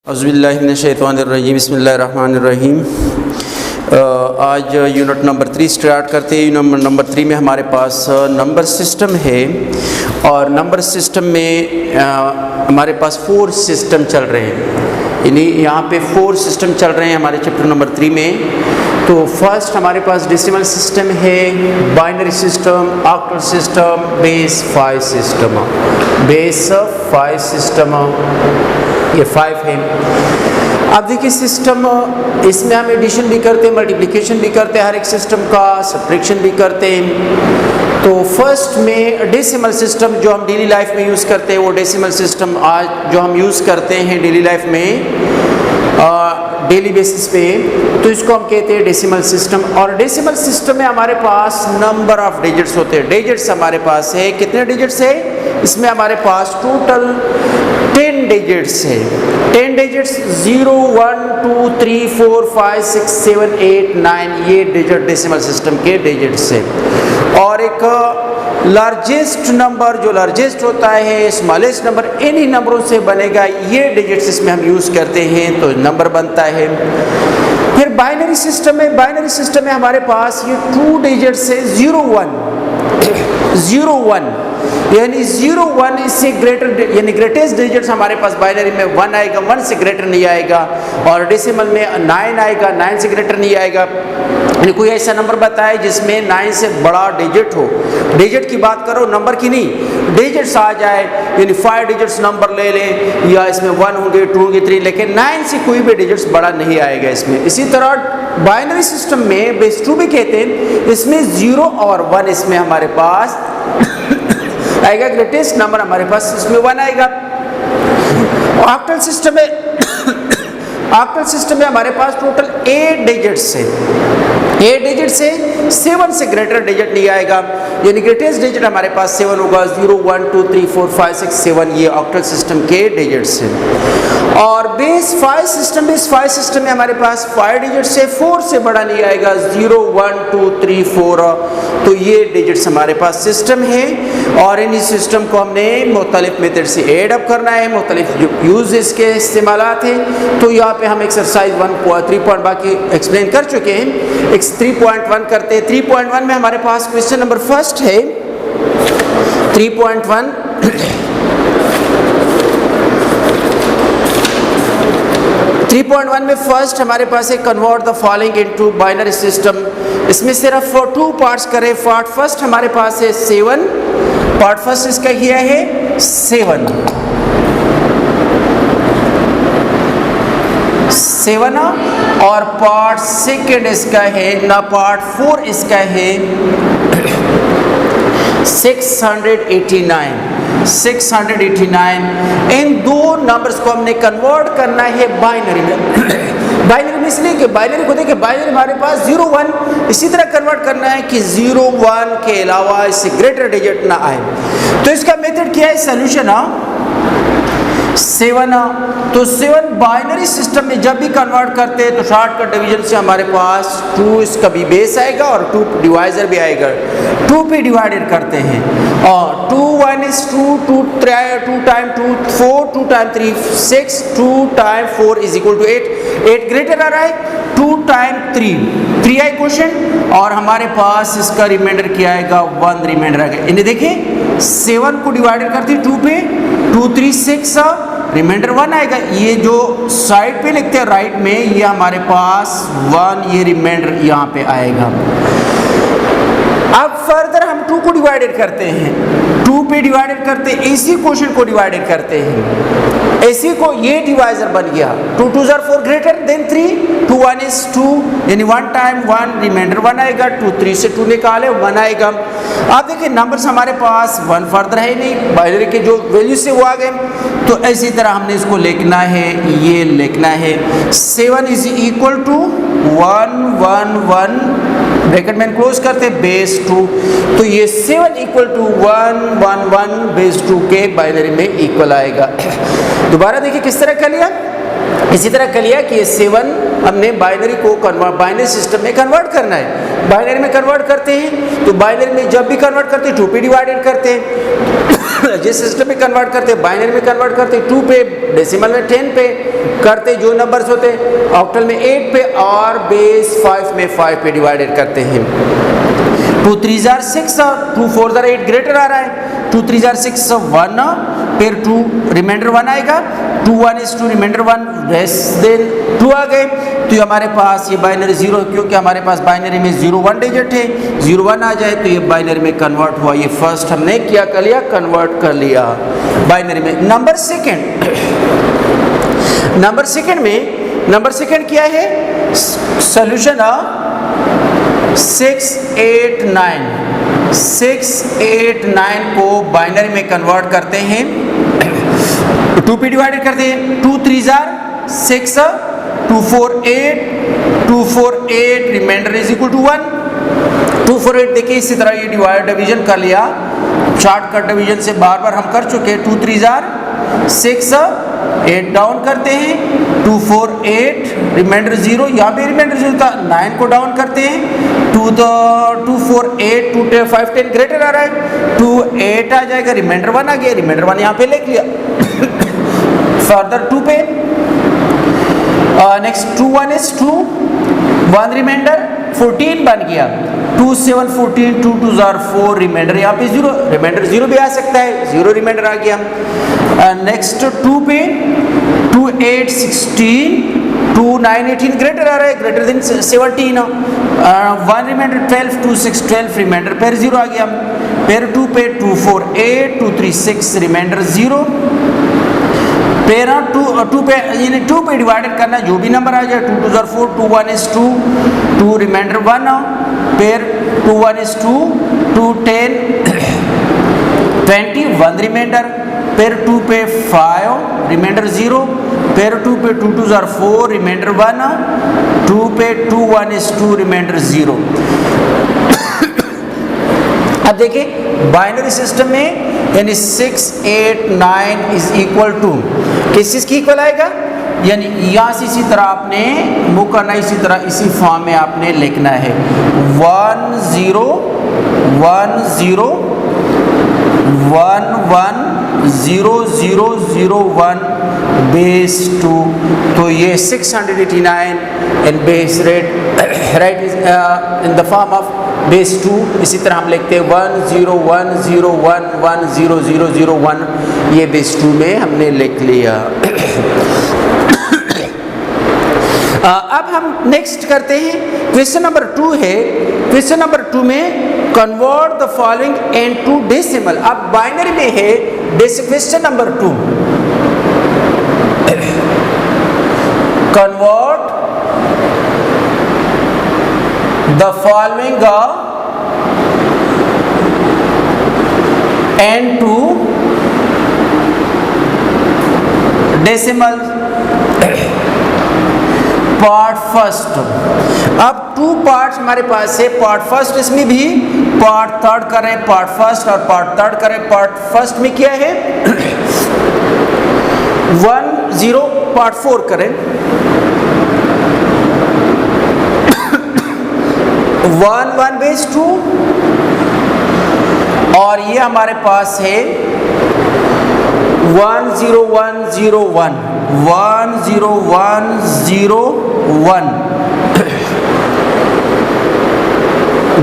औज़ुबिल्लाहिमिनश्शैतानिर्रजीम बिस्मिल्लाहिर्रहमानिर्रहीम। आज unit number 3 start करते हैं। यूनिट नंबर 3 में हमारे पास नंबर सिस्टम है और नंबर सिस्टम में हमारे पास 4 सिस्टम चल रहे हैं। यानी यहाँ पे 4 सिस्टम चल रहे हैं हमारे चैप्टर नंबर 3 में। तो फर्स्ट हमारे पास डेसिमल सिस्टम है, binary system, octal system, base 5 system. Base 5 system ये 5 है। अब देखिए सिस्टम, इसमें हम एडिशन भी करते हैं, मल्टीप्लिकेशन भी करते हैं, हर एक सिस्टम का सब्ट्रैक्शन भी करते हैं। तो फर्स्ट में डेसिमल सिस्टम जो हम डेली लाइफ में यूज़ करते हैं, वो डेसिमल सिस्टम आज जो हम यूज़ करते हैं डेली लाइफ में डेली बेसिस पे, तो इसको हम कहते हैं डेसिमल सिस्टम। और डेसिमल सिस्टम में हमारे पास नंबर ऑफ डिजिट्स होते हैं। डिजिट्स हमारे पास है, कितने डिजिट्स है इसमें? हमारे पास टोटल 10 डिजिट्स है। 10 डिजिट्स 0 1 2 3 4 5 6 7 8 9 ये डिजिट डेसिमल सिस्टम के डिजिट्स है। और एक लार्जेस्ट नंबर, जो लार्जेस्ट होता है, स्मॉलेस्ट नंबर, इन्हीं नंबरों से बनेगा, ये डिजिट्स इसमें हम यूज़ करते हैं तो नंबर बनता है। फिर बाइनरी सिस्टम है। बाइनरी सिस्टम में हमारे पास ये 2 डिजिट्स है, 0 1 यानी 0 1 इससे ग्रेटर, यानी ग्रेटेस्ट डिजिट्स हमारे पास बाइनरी में 1 आएगा, 1 से ग्रेटर नहीं आएगा। और डेसिमल में 9 आएगा, 9 से ग्रेटर नहीं आएगा। यानी कोई ऐसा नंबर बताए जिसमें 9 से बड़ा डिजिट हो, डिजिट की बात करो, नंबर की नहीं, डिजिट्स आ जाए, यानी 5 डिजिट्स नंबर ले लें, या इसमें 1 होंगे, 2 होंगे, 3, लेकिन 9 से कोई भी डिजिट्स बड़ा नहीं आएगा इसमें। इसी तरह बाइनरी सिस्टम में बेस 2 भी कहते हैं, इसमें 0 और 1 इसमें हमारे पास आएगा, ग्रेटेस्ट नंबर हमारे पास इसमें 1 आएगा। ऑक्टल सिस्टम में ऑक्टल सिस्टम में हमारे पास टोटल 8 डिजिट्स है। 8 डिजिट से 7 से ग्रेटर डिजिट नहीं आएगा, यानी ग्रेटेस्ट डिजिट हमारे पास 7 होगा। 0 1 2 3 4 5 6 7 ये ऑक्टल सिस्टम के डिजिट्स हैं। और बेस 5 सिस्टम में हमारे पास 5 डिजिट से 4 से बड़ा नहीं आएगा, 0 1 2 3 4, तो ये डिजिट्स हमारे पास सिस्टम है। और इन सिस्टम को हमने मुख्तलिफ मेथड से एड अप करना है, मुख्तलिफ यूज इसके इस्तेमालात हैं। तो यहाँ पे हम एक्सरसाइज 3 बाकी एक्सप्लेन कर चुके हैं, 3.1 करते हैं। 3.1 में हमारे पास क्वेश्चन नंबर फर्स्ट है 3.1। 3.1 में फर्स्ट हमारे पास है convert the following into binary system. इसमें सिर्फ 2 पार्ट्स करें। पार्ट फर्स्ट हमारे पास है 7, पार्ट फर्स्ट इसका किया है 7 और पार्ट सेकेंड इसका है ना, पार्ट 4 इसका है 689। इन 2 नंबर्स को हमने कन्वर्ट करना है बाइनरी में। बाइनरी में इसलिए कि बाइनरी को देखिए, बाइनरी हमारे पास 0 1 इसी तरह कन्वर्ट करना है कि 0 1 के अलावा इससे ग्रेटर डिजिट ना आए। तो इसका मेथड क्या है? सोल्यूशन 7। तो 7 बाइनरी सिस्टम में जब भी कन्वर्ट करते हैं तो शॉर्टकट डिवीजन से हमारे पास 2 इसका भी बेस आएगा और 2 डिवाइजर भी आएगा। 2 पे डिवाइडेड करते हैं और 2 1 is 2, 2 time 2 4, 2 time 3 6, 2 time 4 is equal to 8। 8 greater आ रहा है, 2 टाइम 3 आई क्वेश्चन, और हमारे पास इसका रिमाइंडर क्या आएगा? 1 रिमाइंडर आएगा। इन्हें देखिए 7 को डिवाइडेड करते हैं 2 पे, 2 3 6, रिमाइंडर 1 आएगा। ये जो साइड पे लिखते हैं राइट में, ये हमारे पास 1 ये रिमाइंडर यहाँ पे आएगा। अब फर्दर हम 2 को डिवाइडेड करते हैं, 2 पे डिवाइडेड करते हैं, इसी क्वेश्चन को डिवाइडेड करते हैं, इसी को, ये डिवाइजर बन गया। 2 2 4 ग्रेटर देन 3, 2 1 is 2, यानी 1 टाइम 1 रिमाइंडर 1 आएगा। 2 3 से 2 निकाले 1 आएगा। अब देखिए नंबर्स हमारे पास 1 फर्दर है नहीं, बाइनरी के जो वैल्यू से वो आ गए। तो इसी तरह हमने इसको लिखना है, ये लिखना है 7 इज इक्वल टू 1 1 1 ब्रैकेट में क्लोज करते बेस 2। तो ये 7 इक्वल टू 1 1 1 बेस 2 के बाइनरी में इक्वल आएगा। दोबारा देखिए किस तरह कर लिया, इसी तरह कर लिया कि 7 हमने बाइनरी को बाइनरी सिस्टम में कन्वर्ट करना है। बाइनरी में कन्वर्ट करते हैं तो बाइनरी में जब भी कन्वर्ट करते हैं 2 पे डिवाइडेड करते हैं। जिस सिस्टम में कन्वर्ट करते हैं बाइनरी में कन्वर्ट करते हैं 2 पे, डेसिमल में 10 पे करते जो नंबर्स होते हैं, ऑक्टल में 8 पे और बेस 5 में 5 पे डिवाइडेड करते हैं। 2 3 जार 6, 2 4 जार 8 ग्रेटर आ रहा है। 2 3 जार 6 1, फिर 2 रिमाइंडर 1 आएगा। 2 1 is 2 रिमाइंडर 1 लेस देन 2 आ गए तो ये हमारे पास ये बाइनरी 0, क्योंकि हमारे पास बाइनरी में 0 1 डिजिट है, 0 1 आ जाए तो ये बाइनरी में कन्वर्ट हुआ। ये फर्स्ट हमने क्या कर लिया, कन्वर्ट कर लिया बाइनरी में। नंबर सेकंड क्या है, सॉल्यूशन 6 8 9 को बाइनरी में कन्वर्ट करते हैं, 2 पे डिवाइडेड करते हैं। 2 3 जार 6, 2 4 8 रिमाइंडर इज इक्वल टू 1। 2 4 8 देखिए इसी तरह ये डिवीजन कर लिया, शॉर्टकट डिवीजन से बार बार हम कर चुके हैं। 2 3 जार 6, 8 डाउन करते हैं, 2 4 8 रिमाइंडर 0, यहाँ पे रिमाइंडर 0 था, 9 को डाउन करते हैं। 2 4 8 2 5 10 ग्रेटर आ रहा है, 2 8 आ जाएगा, रिमाइंडर 1 आ गया, रिमाइंडर 1 यहाँ पे लिख लिया। फर्दर 2 पे नेक्स्ट 2 1 is 2, 1 रिमाइंडर 14 बन गया। 2 7 14, 2 2 जार 4 रिमाइंडर यहाँ पे 0, रिमाइंडर 0 भी आ सकता है, 0 रिमाइंडर आ गया। नेक्स्ट 2 पे 2 8 16, 2 9 18 ग्रेटर आ रहा है, ग्रेटर देन 17, 1 रिमाइंडर 12, 2 6 12 रिमाइंडर पर 0 आ गया। फिर 2 पे 2 4 8, 2 3 6 रिमाइंडर 0। फिर 2 पे यानी 2 पे डिवाइडेड करना, जो भी नंबर आ जाए, 2 2 जार 4, 2 1 is 2, 2 रिमाइंडर 1, फिर 2 1 is 2, 2 10 20 1 रिमाइंडर, फिर 2 पे 5 रिमाइंडर 0, फिर 2 पे 2 2 जार 4 रिमाइंडर 1, 2 पे 2 1 is 2 रिमाइंडर 0। अब देखिए बाइनरी सिस्टम में यानी 6 8 9 इज इक्वल टू किस चीज की इक्वल आएगा, यानी यहाँ से इसी तरह आपने मूव करना, इसी तरह इसी फॉर्म में आपने लिखना है 1 0 1 0 1 1 0 0 0 1 बेस 2। तो ये 689 in base rate right in the form of base 2। इसी तरह हम लिखते हैं 1 0 1 0 1 1 0 0 0 1, ये बेस 2 में हमने लिख लिया। अब हम नेक्स्ट करते हैं, क्वेश्चन नंबर 2 है। क्वेश्चन नंबर 2 में convert the following into decimal. अब बाइनरी में है question number 2, convert the following into decimal। Part first, अब 2 पार्ट्स हमारे पास है, पार्ट फर्स्ट इसमें भी, पार्ट थर्ड करें, पार्ट फर्स्ट और पार्ट थर्ड करें। पार्ट फर्स्ट में क्या है 1 0, पार्ट 4 करें 1 1 बेस 2, और ये हमारे पास है 1 0 1 0 1 1 0 1 0 1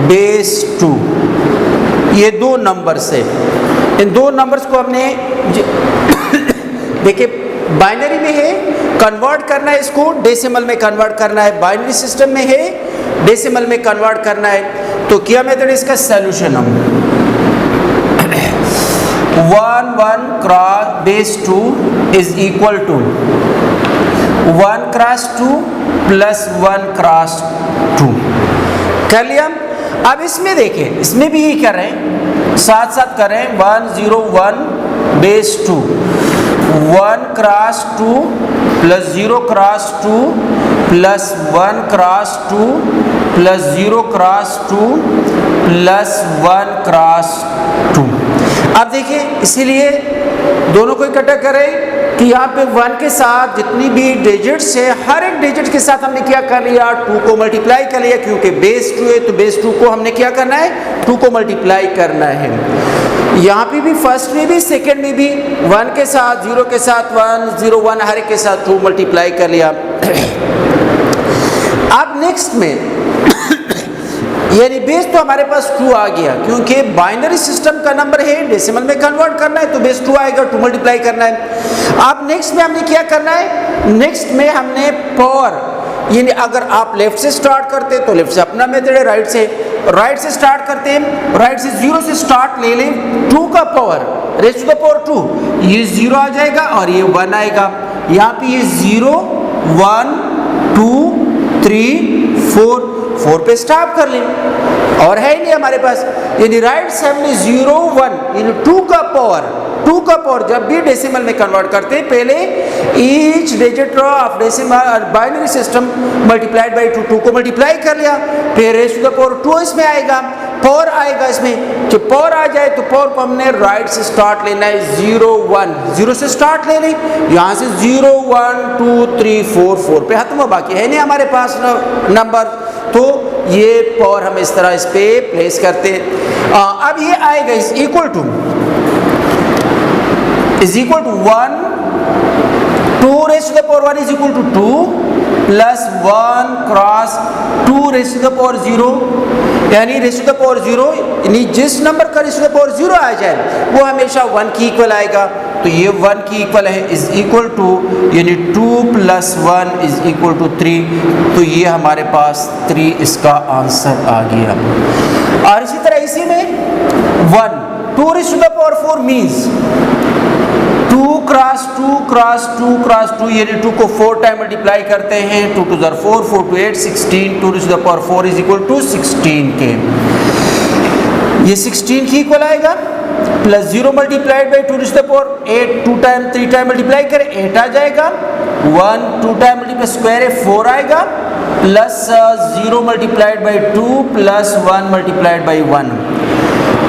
बेस 2। ये 2 नंबर्स है, इन 2 नंबर्स को हमने देखिए बाइनरी में है, कन्वर्ट करना है, इसको डेसिमल में कन्वर्ट करना है। बाइनरी सिस्टम में है, डेसिमल में कन्वर्ट करना है। तो क्या मेथड इसका सॉल्यूशन हम 1 1 cross base 2 is equal to 1 cross 2 plus 1 cross 2 कर लिया। अब इसमें देखें, इसमें भी यही कर रहे हैं, साथ साथ करें 1 0 1 base 2, 1 cross 2 plus 0 cross 2 plus 1 cross 2 plus 0 cross 2 plus 1 cross 2। अब देखिए इसीलिए दोनों को इकट्ठा करें कि यहाँ पे 1 के साथ जितनी भी डिजिट्स है हर एक डिजिट के साथ हमने क्या कर लिया, 2 को मल्टीप्लाई कर लिया, क्योंकि बेस 2 है तो बेस 2 को हमने क्या करना है, 2 को मल्टीप्लाई करना है। यहाँ पे भी फर्स्ट में भी सेकंड में भी 1 के साथ 0 के साथ 1 0 1 हर एक के साथ 2 मल्टीप्लाई कर लिया। अब नेक्स्ट में यानी बेस तो हमारे पास 2 आ गया, क्योंकि बाइनरी सिस्टम का नंबर है, डेसिमल में कन्वर्ट करना है तो बेस 2 आएगा, 2 मल्टीप्लाई करना है। अब नेक्स्ट में हमने क्या करना है, नेक्स्ट में हमने पावर, यानी अगर आप लेफ्ट से स्टार्ट करते हैं तो लेफ्ट से अपना मेथड है, राइट से स्टार्ट करते हैं, राइट से 0 से स्टार्ट ले लें, 2 का power raise to the power 2, ये 0 आ जाएगा और ये 1 आएगा। यहाँ पे ये 0 1 2 3 4 पे स्टॉप कर लें, और है नहीं हमारे पास, यानी राइट से हमने 0 1 यानी 2 का पावर जब भी डेसिमल में कन्वर्ट करते हैं पहले each digit of decimal binary system multiplied by 2 को मल्टीप्लाई कर लिया, फिर रेज़ टू द पावर 2 इसमें आएगा, पावर आएगा इसमें, जब पावर आ जाए तो पावर को हमने राइट से स्टार्ट लेना है, 0 1 0 से स्टार्ट ले लें, यहाँ से 0 1 2 3 4 पे खत्म हो, बाकी है नहीं हमारे पास नंबर, तो ये पावर हम इस तरह इस पे प्लेस करते हैं। अब ये आएगा is equal to 1 2 raise to the power 1 is equal to 2 plus 1 cross 2 raise to the power 0, यानी रेज़ टू द पावर 0 यानी जिस नंबर का रेज़ टू द पावर 0 आ जाए वो हमेशा 1 की इक्वल आएगा, तो ये 1 की इक्वल है इज इक्वल टू यानी 2 प्लस 1 इज इक्वल टू 3, तो ये हमारे पास 3 इसका आंसर आ गया। और इसी तरह इसी में 1 2 raise to the power 4 means 2 cross 2 cross 2 cross 2, यानी 2 को 4 टाइम मल्टीप्लाई करते हैं, 2 2 4 4 2 8 16, 2 raise to the power 4 is equal to 16 के, ये 16 की इक्वल आएगा, plus 0 multiplied by 2 raise to the power 8, 2 time 3 time multiply करें 8 आ जाएगा, 1 2 टाइम मल्टीप्लाई स्क्वायर है 4 आएगा, plus 0 multiplied by 2 plus 1 multiplied by 1,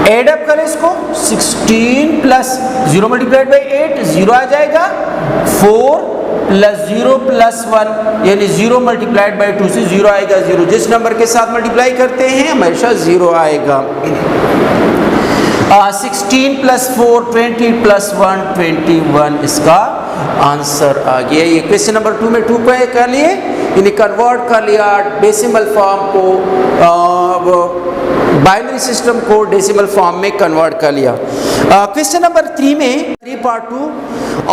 add up करें इसको 16 प्लस 0 मल्टीप्लाइड बाई 8 0 आ जाएगा, 4 प्लस 0 प्लस 1 यानी 0 मल्टीप्लाइड बाई 2 से 0 आएगा, 0 जिस नंबर के साथ मल्टीप्लाई करते हैं हमेशा 0 आएगा। 16 प्लस 4 20 प्लस 1 21 इसका आंसर आ गया। ये क्वेश्चन नंबर 2 में 2 पे कर लिए, यानी कन्वर्ट कर लिया डेसिमल फॉर्म को, बाइनरी सिस्टम को डेसिमल फॉर्म में कन्वर्ट कर लिया। क्वेश्चन नंबर 3 में 3 पार्ट 2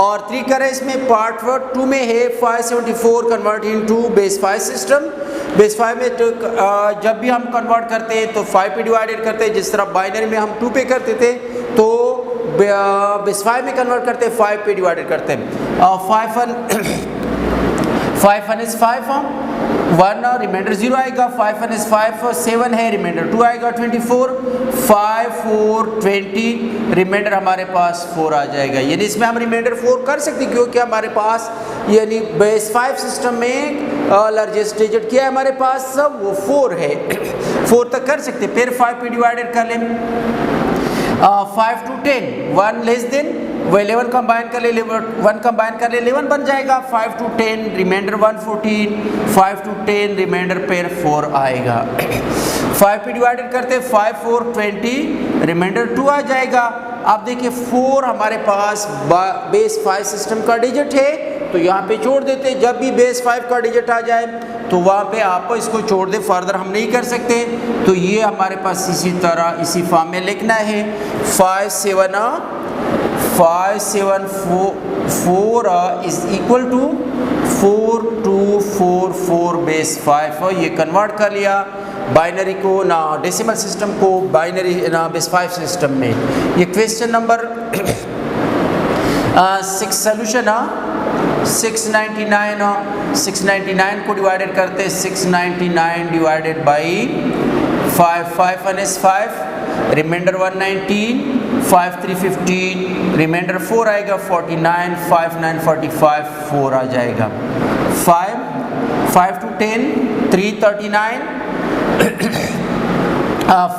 और 3 करें, इसमें पार्ट 2 में है 574 convert into base 5 system. Base 5 में तो जब भी हम कन्वर्ट करते हैं तो 5 पे डिवाइडेड करते हैं, जिस तरह बाइनरी में हम 2 पे करते थे तो बेस 5 में कन्वर्ट करते हैं 5 पे डिवाइडेड करते हैं। 5 1 इज 5 1 रिमाइंडर 0 आएगा, 5 1 इज 5 7 है, रिमाइंडर 2 आएगा 24, 5 4 20 रिमाइंडर हमारे पास 4 आ जाएगा, यानी इसमें हम रिमाइंडर 4 कर सकते हैं क्योंकि हमारे पास यानी बेस 5 सिस्टम में लार्जेस्ट डिजिट क्या है हमारे पास, वो 4 है, 4 तक कर सकते हैं। फिर 5 पे डिवाइडेड कर लें, 5 to 10 1 लेस देन वो 11 कंबाइन कर ले, 1 कंबाइन कर ले 11 बन जाएगा, 5 to 10 रिमाइंडर 114, 5 to 10 रिमाइंडर पर 4 आएगा। 5 पे डिवाइडेड करते 5 4 20 रिमाइंडर 2 आ जाएगा। अब देखिए 4 हमारे पास बेस 5 सिस्टम का डिजिट है, तो यहाँ पे छोड़ देते, जब भी बेस 5 का डिजिट आ जाए तो वहाँ पे आपको इसको छोड़ दे, फर्दर हम नहीं कर सकते, तो ये हमारे पास इसी तरह इसी फॉर्म में लिखना है 5 7 4 इज इक्वल टू 4 2 4 4 बेस 5, ये कन्वर्ट कर लिया बाइनरी को ना डेसिमल सिस्टम को बाइनरी ना बेस 5 सिस्टम में। ये क्वेश्चन नंबर 6 सोल्यूशन 699 को डिवाइडेड करते 699 divided by 5, 5 1 is 5 remainder 119, 5 3 15 remainder 4 आएगा 49, 5 9 45 4 आ जाएगा। 5 to 10 3 39,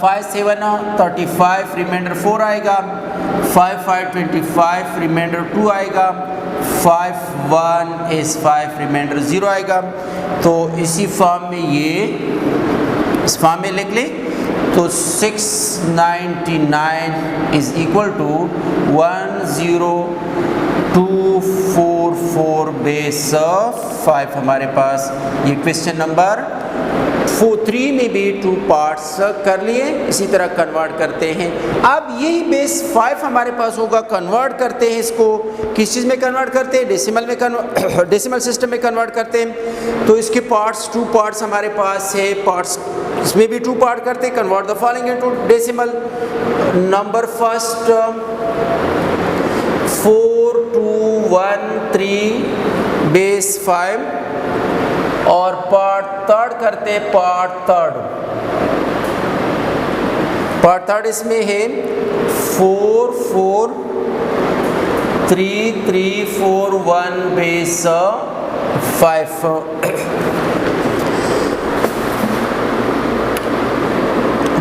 5 7 35 रिमाइंडर 4 आएगा, 5 5 25 रिमाइंडर 2 आएगा, 5 1 is 5 रिमाइंडर 0 आएगा। तो इसी फॉर्म में ये इस फॉर्म में लिख लें तो 699 इज इक्वल टू 10244 बेस 5 हमारे पास। ये क्वेश्चन नंबर 3 में भी 2 पार्ट्स कर लिए, इसी तरह कन्वर्ट करते हैं। अब यही बेस 5 हमारे पास होगा, कन्वर्ट करते हैं इसको, किस चीज़ में कन्वर्ट करते हैं, डेसिमल में डेसिमल सिस्टम में कन्वर्ट करते हैं। तो इसके पार्ट्स 2 पार्ट्स हमारे पास है, पार्ट्स इसमें भी 2 पार्ट करते हैं, convert the following into decimal. Number first 4213 base 5 और पार्ट थर्ड करते पार्ट थर्ड इसमें है 44341 बेस 5।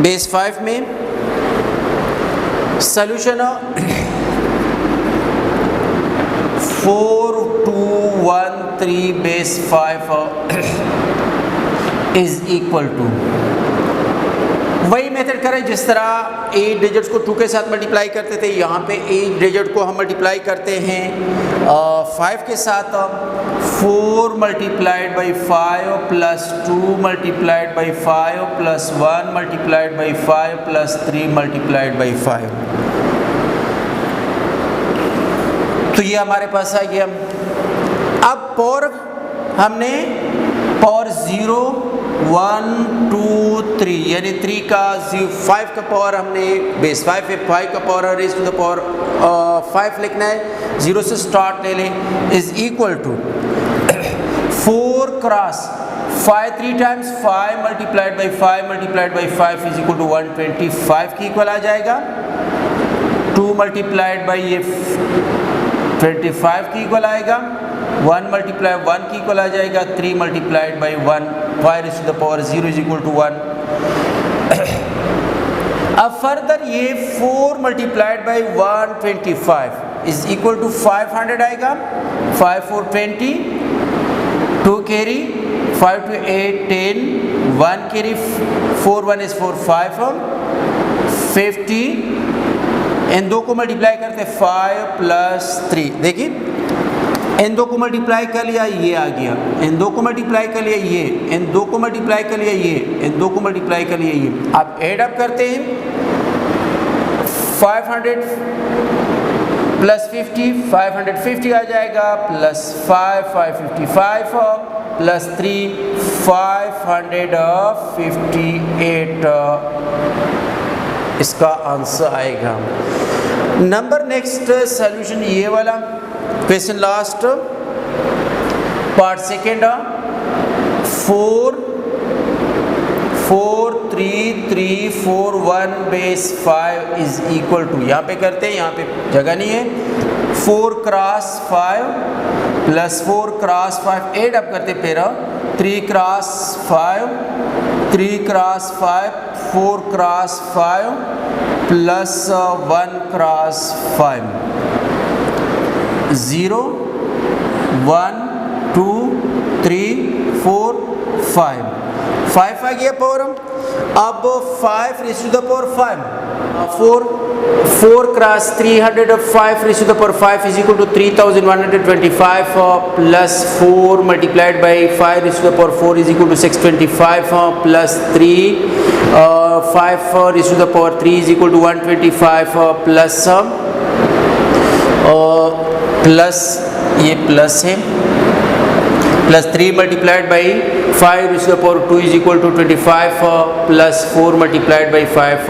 बेस 5 में solution 4213 base 5 is equal to वही मेथड करें जिस तरह 8 डिजिट्स को 2 के साथ मल्टीप्लाई करते थे। यहाँ पे 8 डिजिट को हम मल्टीप्लाई करते हैं 5 के साथ। 4 multiplied by 5 plus 2 multiplied by 5 plus 1 multiplied by 5 plus 3 multiplied by 5। तो ये हमारे पास आ गया। अब पावर हमने पावर 0 1 2 3 यानी 3 का 5 का पावर हमने बेस 5 है, 5 का power raise to the power 5 लिखना है, 0 से स्टार्ट ले लें, is equal to 4 cross 5 3 times 5 multiplied by 5 multiplied by 5 is equal to 125 के इक्वल आ जाएगा। 2 मल्टीप्लाइड बाई ये 25 की इक्वल आएगा। 1 मल्टीप्लाई 1 की इक्वल आ जाएगा। 3 multiplied by 1 5 is to the power 0 is equal to 1। अब फर्दर ये 4 multiplied by 125 is equal to 500 आएगा। 5 4 20 2 कैरी 5 to 8 10 1 कैरी 4 1 is 4 5 50। इन दो को मल्टीप्लाई करते 5 प्लस 3, देखिए इन दो को मल्टीप्लाई कर लिया ये आ गया, इन दो को मल्टीप्लाई कर लिया ये, इन दो को मल्टीप्लाई कर लिया ये, इन दो को मल्टीप्लाई कर लिया ये। अब एड अप करते हैं 500 प्लस 50 550 आ जाएगा, प्लस 5 555 प्लस 3 558 इसका आंसर आएगा। नंबर नेक्स्ट सॉल्यूशन ये वाला question last part second 44341 base 5 is equal to, यहाँ पे करते हैं, यहाँ पे जगह नहीं है, 4 cross 5 plus 4 cross 5 add up करते फिर 3 cross 5 3 cross 5 4 cross 5 plus 1 cross 5 0 1 2 3 4 5 5 आ गया पावर। अब 5 raise to the power 5 4 cross 300 5 raise to the power 5 is equal to 3125 plus 4 multiplied by 5 raise to the power 4 is equal to 625 plus 3 5 raise to the power 3 is equal to 125 plus ये plus है plus 3 multiplied by 5 raise to the power 2 is equal to 25 plus 4 multiplied by 5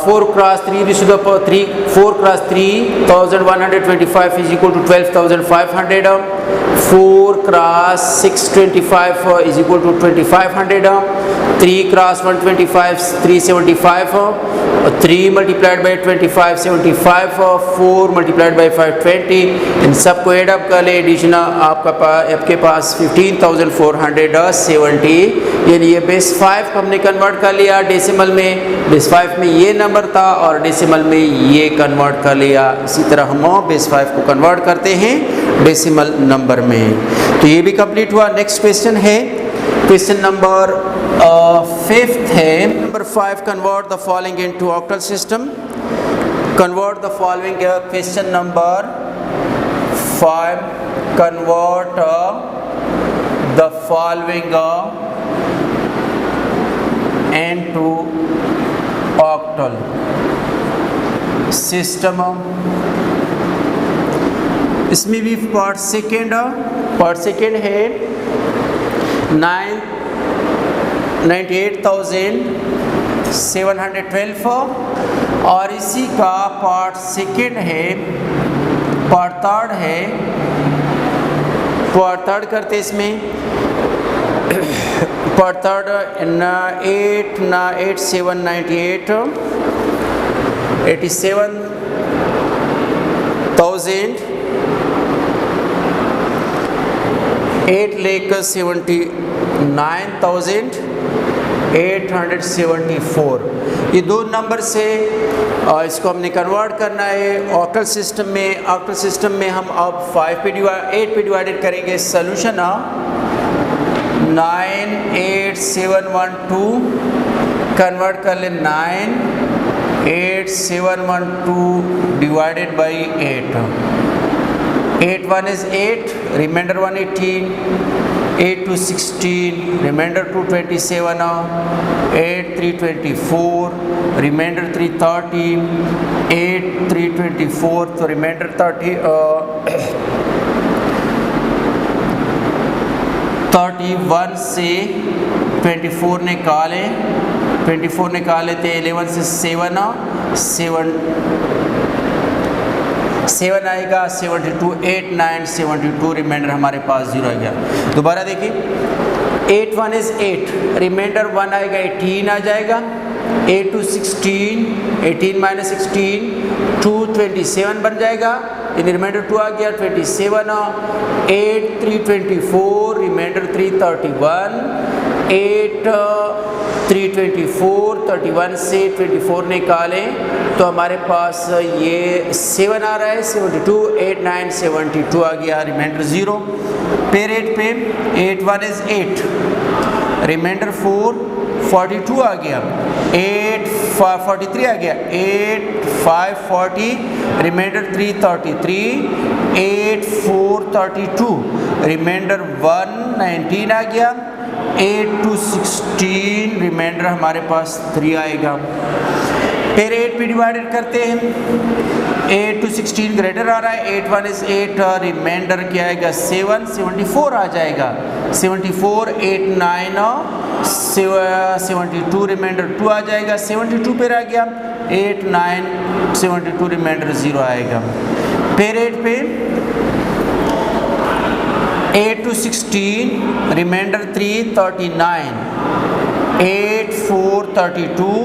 4 cross 3 raise to the power 3 4 cross 3125 is equal to 12500 4 cross 625 is equal to 2500 3 cross 125 375 3 multiplied by 25 75 और 4 multiplied by 520, इन सबको add up कर ले, addition आपके पास 15,470, यानी ये base 5 को हमने convert कर लिया डेसिमल में, बेस 5 में ये नंबर था और डेसिमल में ये कन्वर्ट कर लिया। इसी तरह हम बेस 5 को कन्वर्ट करते हैं डेसिमल नंबर में। तो ये भी कंप्लीट हुआ। नेक्स्ट क्वेश्चन है, क्वेश्चन नंबर 5 है, number 5, convert the following into octal system. Convert the following, question number 5, convert the following into octal system. इसमें भी पार्ट सेकेंड है 98,712 और इसी का पार्ट सेकेंड है, पार्ट थर्ड करते इसमें, पार्ट थर्ड 8798 87,000 8,79,874, ये दो नंबर से इसको हमने कन्वर्ट करना है ऑक्टल सिस्टम में। ऑक्टल सिस्टम में हम अब 8 पे डिवाइडेड करेंगे। सॉल्यूशन 98712 कन्वर्ट कर ले 98712 divided by 8। 8 1 is 8, remainder 1 18, 8 2 16, remainder 2 27, 8 3 24, remainder 3 30, 8 3 24, तो remainder 31 से 24 निकालें, 24 निकाले थे 11 से 7 आएगा, 72 8 9 72, रिमाइंडर हमारे पास 0 आ गया। दोबारा देखिए, 8 1 is 8, रिमाइंडर 1 आएगा 18 आ जाएगा, 8 2 16, 18 minus 16 2 27 बन जाएगा, इन रिमाइंडर 2 आ गया 27, 8 3 24, रिमाइंडर 3 31, 8 3 24, 31 से 24 निकालें तो हमारे पास ये 7 आ रहा है, 72 8 9 72 आ गया, रिमाइंडर 0। पेर 8 पे 8 1 is 8, रिमाइंडर 4 42 आ गया, 8 43 आ गया, 8 5 40, रिमाइंडर 3 33, 8 4 32, रिमाइंडर 1 19 आ गया, 8 2 16, रिमाइंडर हमारे पास 3 आएगा। फिर 8 पे डिवाइडेड करते हैं, 8 2 16 ग्रेटर आ रहा है, 8 1 is 8, रिमाइंडर क्या आएगा 7 74 आ जाएगा, 74 8 9 72, रिमाइंडर 2 आ जाएगा, 72 पे रह गया, 8 9 72, रिमाइंडर 0 आएगा। फिर 8 पे 8 2 16, रिमाइंडर 3 39, 8 4 32,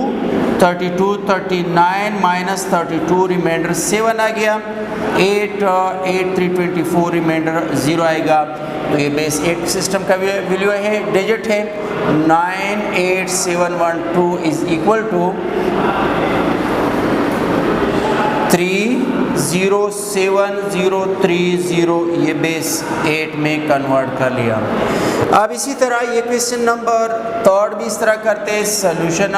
32 39 माइनस 32, रिमाइंडर 7 आ गया, 8 8 3 24, रिमाइंडर 0 आएगा। तो ये बेस 8 सिस्टम का वैल्यू है, डिजिट है 98712 इज इक्वल टू 307030, ये बेस 8 में कन्वर्ट कर लिया। अब इसी तरह ये क्वेश्चन नंबर 3 भी इस तरह करते हैं। सॉल्यूशन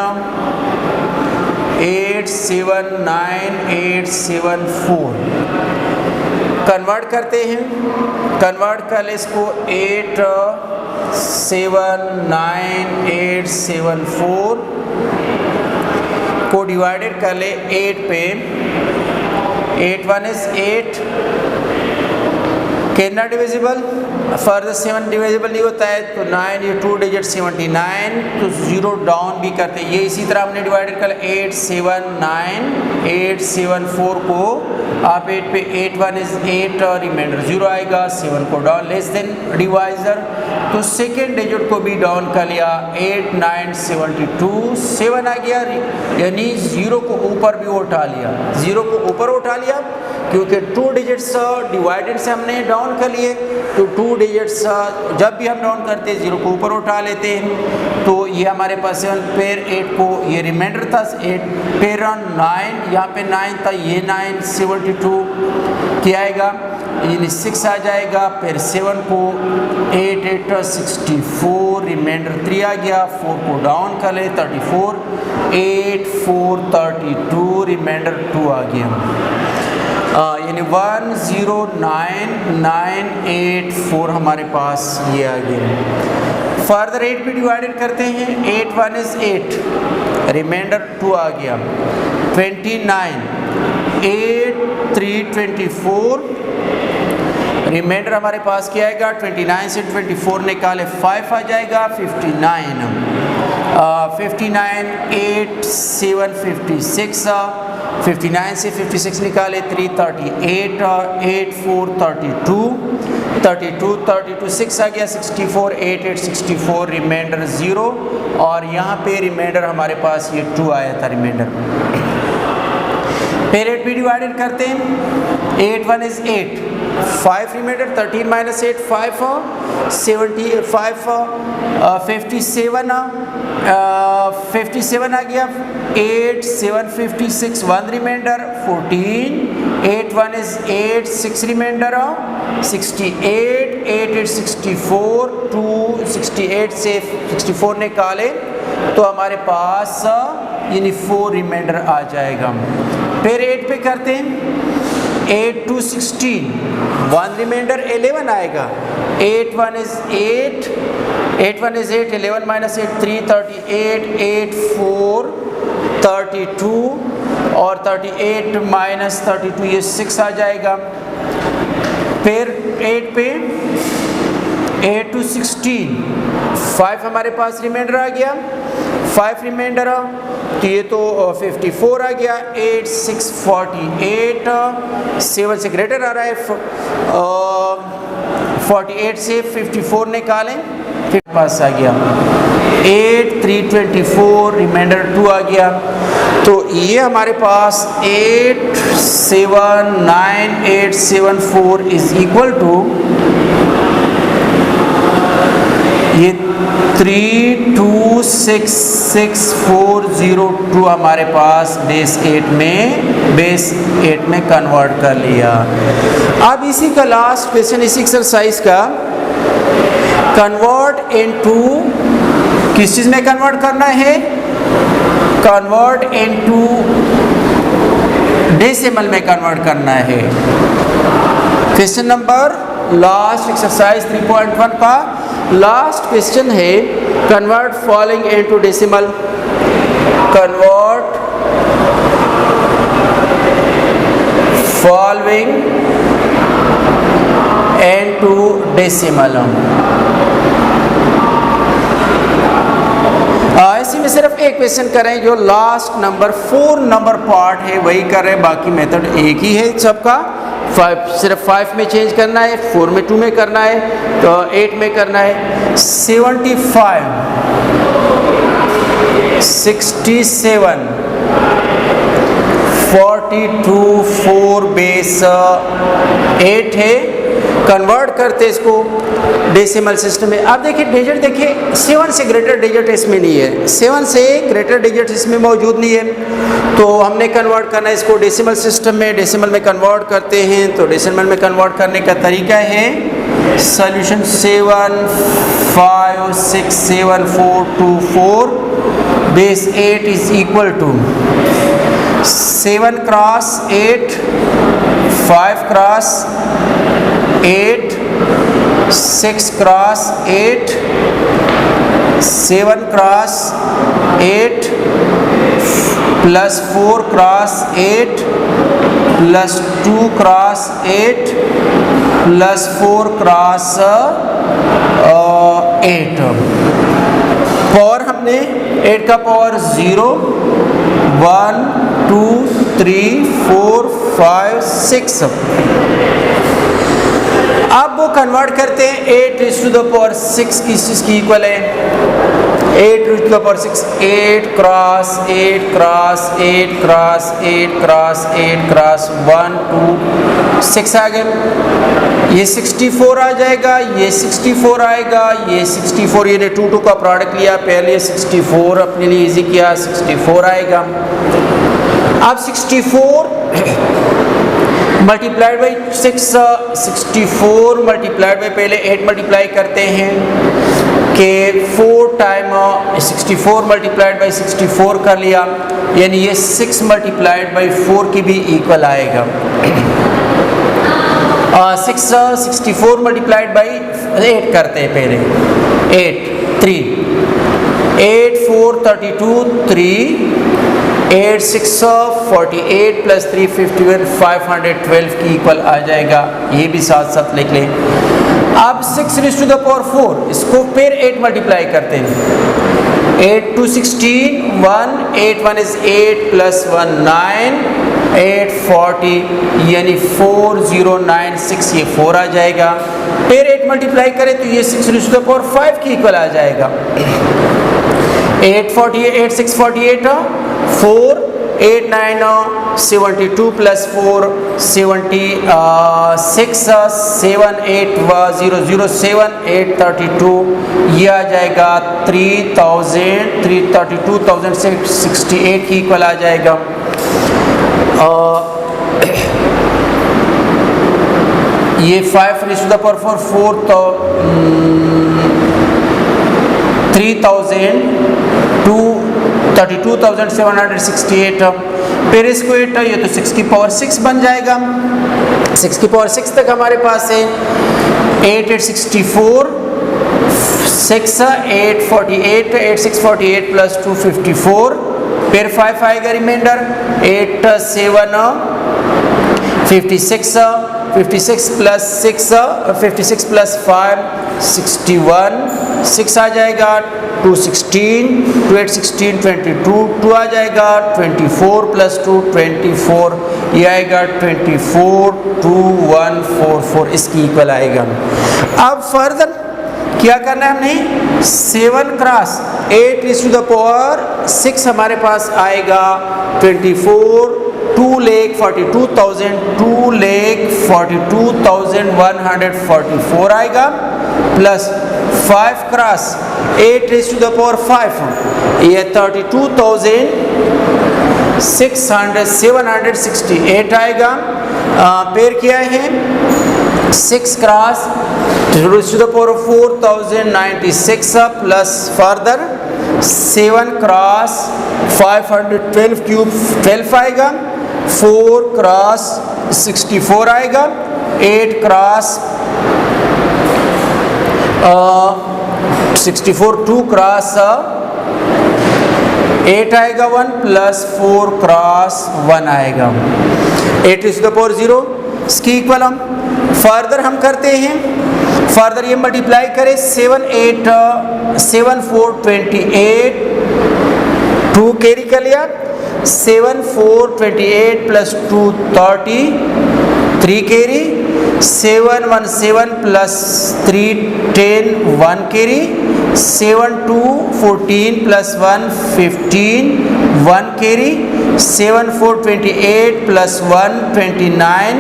879874 कन्वर्ट करते हैं, कन्वर्ट कर ले इसको 879874 को डिवाइडेड कर ले 8 पे, 8 1 is 8, कितना डिविजिबल फर्दर 7 डिविजिबल नहीं होता है तो 9 ये 2 डिजिट 79, तो 0 डाउन भी करते हैं। ये इसी तरह हमने डिवाइडेड कर 8 7 9 8 7 4 को आप 8 पे 8 1 इज 8 और रिमाइंडर 0 आएगा, 7 को डाउन लेस देन डिवाइजर, तो सेकेंड डिजिट को भी डाउन कर लिया 8 9 72 7 आ गया, यानी 0 को ऊपर भी उठा लिया, 0 को ऊपर उठा लिया क्योंकि 2 डिजिट्स डिवाइडेड से हमने डाउन कर लिए, तो 2 डिजिट्स जब भी हम डाउन करते हैं 0 को ऊपर उठा लेते हैं। तो ये हमारे पास 7 पेयर 8 को ये रिमाइंडर था 8 पेयर 9, यहाँ पे 9 था, ये 9 72 क्या आएगा, यानी 6 आ जाएगा, फिर 7 को 8 8 64 रिमाइंडर 3 आ गया, 4 को डाउन कर ले 34 8 4 32 रिमाइंडर 2 आ गया, यानी 1 0 9 9 8 4 हमारे पास ये आ गया। फर्दर 8 भी डिवाइडेड करते हैं, 8 1 इज 8 रिमाइंडर 2 आ गया, 29 8 3 24 रिमाइंडर हमारे पास क्या आएगा, 29 से 24 निकाले 5 आ जाएगा, 59 8 7 56 59 से 56 निकाले 3 38 8 4 32 32 32 6 आ गया, 64 8 8 64 रिमाइंडर 0, और यहाँ पे रिमाइंडर हमारे पास ये 2 आया था रिमाइंडर। फिर 8 भी डिवाइडेड करते हैं, 8 1 इज 8 5 रिमाइंडर 13 माइनस 8 5 75 57 आ गया, 8 7 56 1 रिमाइंडर 14 8 1 इज 8 6 रिमाइंडर 68 8 8 64 2 68 से 64 निकाले तो हमारे पास यानी 4 रिमाइंडर आ जाएगा। फिर 8 पे करते हैं, 8 2 16 1 रिमाइंडर 11 आएगा, 8 1 इज 8 8 1 इज 8 11 माइनस 8 3 38 8 4 32 और 38 माइनस 32 ये 6 आ जाएगा। फिर 8 पे 8 टू 16 5 हमारे पास रिमाइंडर आ गया, 5 रिमाइंडर तो ये तो 54 आ गया, 8 6 48 7 से ग्रेटर आ रहा है, 48 से 54 निकालें फिर पास आ गया, 8 3 24 रिमाइंडर 2 आ गया। तो ये हमारे पास 8 7 9 8 7 4 इज इक्वल टू ये 3 2 6 6 4 0 2 हमारे पास बेस 8 में कन्वर्ट कर लिया। अब इसी का लास्ट क्वेश्चन इसी एक्सरसाइज का कन्वर्ट इनटू किस चीज़ में कन्वर्ट करना है, कन्वर्ट इनटू डेसिमल में कन्वर्ट करना है। क्वेश्चन नंबर लास्ट एक्सरसाइज 3.1 का लास्ट क्वेश्चन है convert following into decimal, convert following into decimal. इसी में सिर्फ एक क्वेश्चन करें जो लास्ट नंबर 4 नंबर पार्ट है वही कर रहे हैं, बाकी मेथड एक ही है सबका। 5 सिर्फ 5 में चेंज करना है, 4 में 2 में करना है, तो 8 में करना है। 75 67 42 4 बेस 8 है, कन्वर्ट करते इसको डेसिमल सिस्टम में। अब देखिए डिजिट, देखिए 7 से ग्रेटर डिजिट इसमें नहीं है, 7 से ग्रेटर डिजिट इसमें मौजूद नहीं है, तो हमने कन्वर्ट करना है इसको डेसिमल सिस्टम में। डेसिमल में कन्वर्ट करते हैं तो डेसिमल में कन्वर्ट करने का तरीका है solution 7 5 6 7 4 2 4 base 8 is equal to 7 cross 8 5 cross 8 6 cross 8 7 cross 8 plus 4 cross 8 plus 2 cross 8 plus 4 cross 8। Power हमने 8 का पावर 0 1 2 3 4 5 6। अब वो कन्वर्ट करते हैं 8 रेज़ टू द पावर 6 किसकी इक्वल है, 8 raise to the power 6 8 cross 8 cross 8 cross 8 cross 8 cross 1 2 6 आ गए। ये 64 आ जाएगा, ये 64 आएगा, ये 64, ये 2 2 का प्रोडक्ट लिया पहले, 64 अपने लिए इजी किया, 64 आएगा। अब 64 मल्टीप्लाइड बाई 6, 64 मल्टीप्लाइड बाई पहले 8 मल्टीप्लाई करते हैं कि 4 टाइम 64 मल्टीप्लाइड बाई 64 कर लिया, यानी ये 6 मल्टीप्लाइड बाई 4 की भी इक्वल आएगा। 64 मल्टीप्लाइड बाई 8 करते हैं पहले, 8 3 8 4 32 3 8 6 48 प्लस 3 51 512 की इक्वल आ जाएगा। ये भी साथ साथ लिख लें। अब 6 रेज़ टू द पावर 4 इसको फिर 8 मल्टीप्लाई करते हैं, 8 2 16 1 8 1 is 8 प्लस 1 9 8 40 यानी 4096, ये 4 आ जाएगा। फिर 8 मल्टीप्लाई करें तो ये 6 रेज़ टू द पावर 5 की इक्वल आ जाएगा। 8 48 6 48 4 8 9 72 प्लस 4 76 7 8 0 7 8 32, ये आ जाएगा 32,668 की इक्वल आ जाएगा। ये 5 रेज़ टू द पावर 4 तो 32,768। फिर इसको 8 ये तो 6 की पावर 6 बन जाएगा। 6 की पावर 6 तक हमारे पास है 8 8 64 6 8 48 8 6 48 प्लस 2 54। फिर 5 आएगा रिमाइंडर 8 7 56 56 प्लस 6 56 प्लस 5 61 6 आ जाएगा। 2 16 2 8 16 22 2 आ जाएगा। 24 प्लस 2 24, ये आएगा 24 2144, इसकी इक्वल आएगा। अब फर्दर क्या करना है हमने, 7 cross 8 raise to the power 6 हमारे पास आएगा 24 2,42,144 आएगा, plus 5 cross 8 raise to the power 5 ये 32,768 आएगा। फिर क्या है 6 cross raise to the power 4,096 plus further 7 cross 512 cube 12 आएगा। 4 क्रॉस 64 आएगा। 8 क्रॉस 64 2 क्रॉस 8 आएगा 1 प्लस 4 क्रॉस 1 आएगा 8 इज द पावर 0। इसकी इक्वल हम फर्दर हम करते हैं, फर्दर ये मल्टीप्लाई करें 7 8 7 4 28 2 कैरी कर लिया 7 4 28 plus 2 30 3 carry 7 1 7 plus 3 10 1 carry 7 2 14 plus 1 15 1 carry 7 4 28 plus 1 29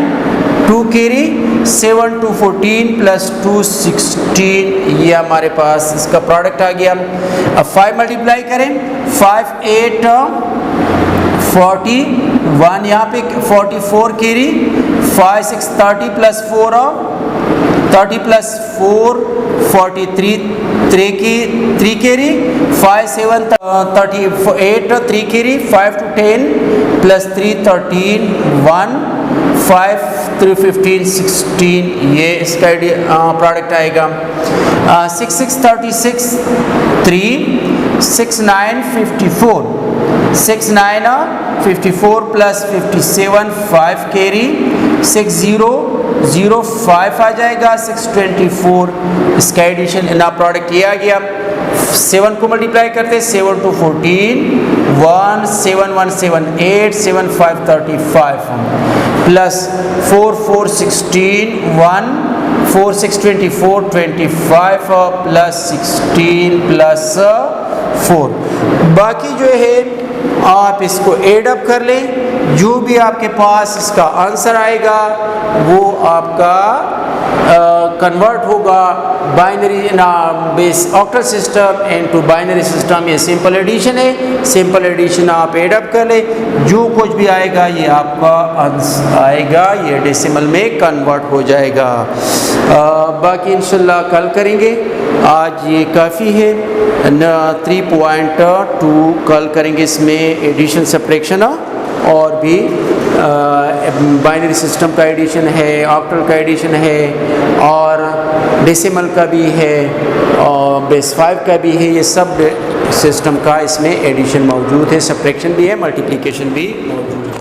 2 carry 7 2 14 plus 2 16, ये हमारे पास इसका प्रोडक्ट आ गया। अब 5 मल्टीप्लाई करें 5 8 41 यहाँ पे 44 carry 5 6 30 plus 4 30 plus 4 43 3 carry 5 7 38 3 carry 5 to 10 plus 3 13 1 5 3 15 16, ये इसका प्रोडक्ट आएगा। 6 6 36 3 6 9 54 6 9 54 प्लस 57 5 कैरी 6 0 05 आ जाएगा, 624 इसका एडिशन ना प्रोडक्ट ये आ गया। 7 को मल्टीप्लाई करते, 7 2 14, 1 7 1 7 8, 7 5 35 प्लस 4 4 16, 1 4 6 24 25 प्लस 16 प्लस 4। बाकी जो है आप इसको एड अप कर लें, जो भी आपके पास इसका आंसर आएगा वो आपका कन्वर्ट होगा बाइनरी ना base octal system into binary system. ये सिंपल एडिशन है, सिंपल एडिशन आप एड अप कर लें, जो कुछ भी आएगा ये आपका आंसर आएगा, ये डेसिमल में कन्वर्ट हो जाएगा। बाकी इंशाल्लाह कल करेंगे, आज ये काफ़ी है। 3.2 कल करेंगे, इसमें एडिशन सब्ट्रैक्शन और भी बाइनरी सिस्टम का एडिशन है, ऑक्टल का एडिशन है और डेसिमल का भी है और बेस 5 का भी है। ये सब सिस्टम का इसमें एडिशन मौजूद है, सब्ट्रैक्शन भी है, मल्टीप्लिकेशन भी मौजूद है।